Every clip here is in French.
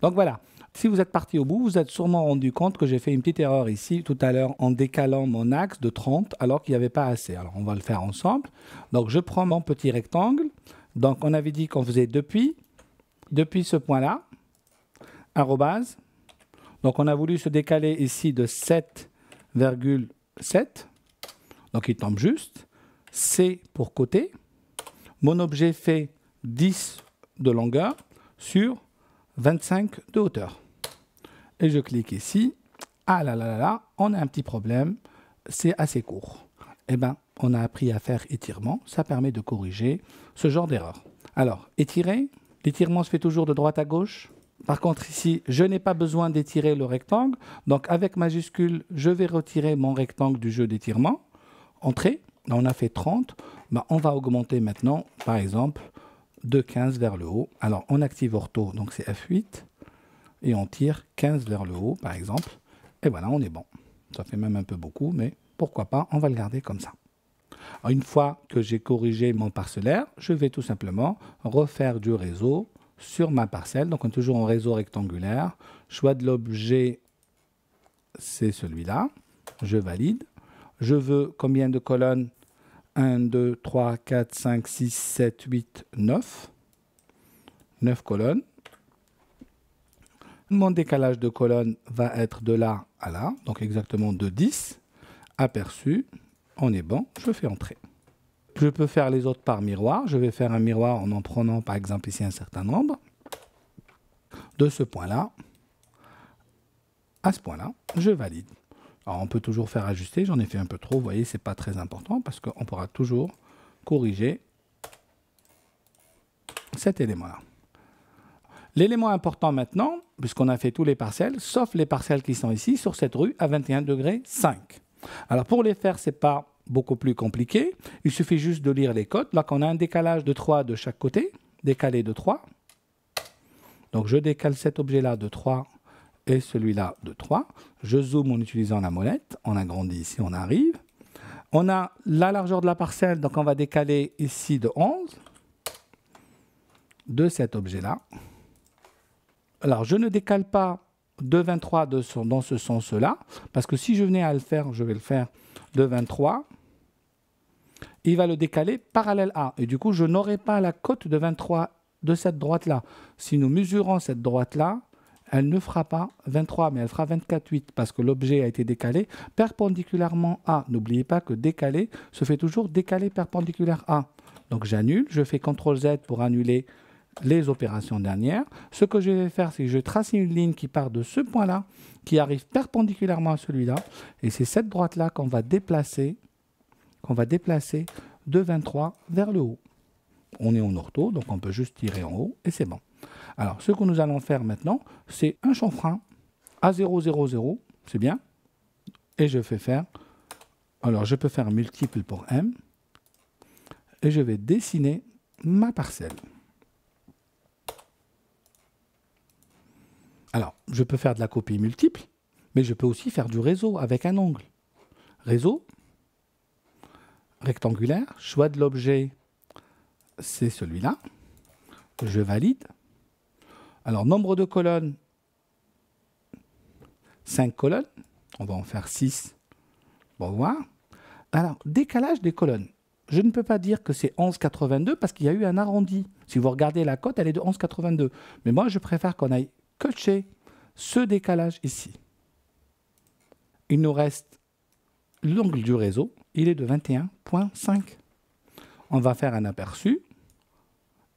Donc voilà, si vous êtes parti au bout, vous êtes sûrement rendu compte que j'ai fait une petite erreur ici tout à l'heure en décalant mon axe de 30 alors qu'il n'y avait pas assez. Alors on va le faire ensemble. Donc je prends mon petit rectangle. Donc on avait dit qu'on faisait depuis ce point-là, arrobase. Donc on a voulu se décaler ici de 7,7. Donc il tombe juste. C pour côté. Mon objet fait 10 de longueur sur 25 de hauteur. Et je clique ici. Ah là là là là, on a un petit problème. C'est assez court. Eh bien, on a appris à faire étirement. Ça permet de corriger ce genre d'erreur. Alors, étirer. L'étirement se fait toujours de droite à gauche. Par contre, ici, je n'ai pas besoin d'étirer le rectangle. Donc, avec majuscule, je vais retirer mon rectangle du jeu d'étirement. Entrée. On a fait 30. Ben, on va augmenter maintenant, par exemple, de 15 vers le haut. Alors, on active ortho, donc c'est F8. Et on tire 15 vers le haut, par exemple. Et voilà, on est bon. Ça fait même un peu beaucoup, mais pourquoi pas, on va le garder comme ça. Alors, une fois que j'ai corrigé mon parcellaire, je vais tout simplement refaire du réseau sur ma parcelle. Donc, on est toujours en réseau rectangulaire. Choix de l'objet, c'est celui-là. Je valide. Je veux combien de colonnes? 1, 2, 3, 4, 5, 6, 7, 8, 9. 9 colonnes. Mon décalage de colonnes va être de là à là, donc exactement de 10. Aperçu, on est bon, je fais entrer. Je peux faire les autres par miroir. Je vais faire un miroir en prenant par exemple ici un certain nombre. De ce point-là à ce point-là, je valide. Alors on peut toujours faire ajuster, j'en ai fait un peu trop, vous voyez, c'est pas très important parce qu'on pourra toujours corriger cet élément-là. L'élément important maintenant, puisqu'on a fait tous les parcelles, sauf les parcelles qui sont ici, sur cette rue, à 21 degrés 5. Alors pour les faire, ce n'est pas beaucoup plus compliqué. Il suffit juste de lire les codes. Là, qu'on a un décalage de 3 de chaque côté, décalé de 3. Donc je décale cet objet-là de 3 et celui-là de 3. Je zoome en utilisant la molette. On agrandit ici, on arrive. On a la largeur de la parcelle, donc on va décaler ici de 11 de cet objet-là. Alors, je ne décale pas de 23 dans ce sens-là, parce que si je venais à le faire, je vais le faire de 23, il va le décaler parallèle à. Et du coup, je n'aurai pas la cote de 23 de cette droite-là. Si nous mesurons cette droite-là, elle ne fera pas 23, mais elle fera 24,8, parce que l'objet a été décalé perpendiculairement à. N'oubliez pas que décaler se fait toujours décaler perpendiculaire à. Donc, j'annule, je fais CTRL-Z pour annuler les opérations dernières. Ce que je vais faire, c'est que je vais tracer une ligne qui part de ce point-là, qui arrive perpendiculairement à celui-là, et c'est cette droite-là qu'on va déplacer de 23 vers le haut. On est en ortho, donc on peut juste tirer en haut, et c'est bon. Alors, ce que nous allons faire maintenant, c'est un chanfrein à 0, 0, 0, c'est bien, et je fais faire, alors je peux faire multiple pour M, et je vais dessiner ma parcelle. Alors, je peux faire de la copie multiple, mais je peux aussi faire du réseau avec un ongle. Réseau, rectangulaire, choix de l'objet, c'est celui-là. Je valide. Alors, nombre de colonnes, 5 colonnes. On va en faire 6. Bon, voir. Alors, décalage des colonnes. Je ne peux pas dire que c'est 11,82 parce qu'il y a eu un arrondi. Si vous regardez la cote, elle est de 11,82. Mais moi, je préfère qu'on aille cocher ce décalage ici. Il nous reste l'angle du réseau. Il est de 21,5. On va faire un aperçu.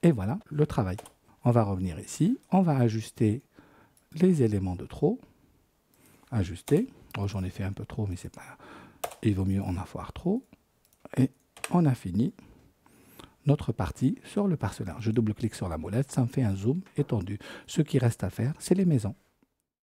Et voilà le travail. On va revenir ici. On va ajuster les éléments de trop. Ajuster. Oh, j'en ai fait un peu trop, mais c'est pas... Il vaut mieux en avoir trop. Et on a fini notre partie sur le parcellaire. Je double-clique sur la molette, ça me fait un zoom étendu. Ce qui reste à faire, c'est les maisons.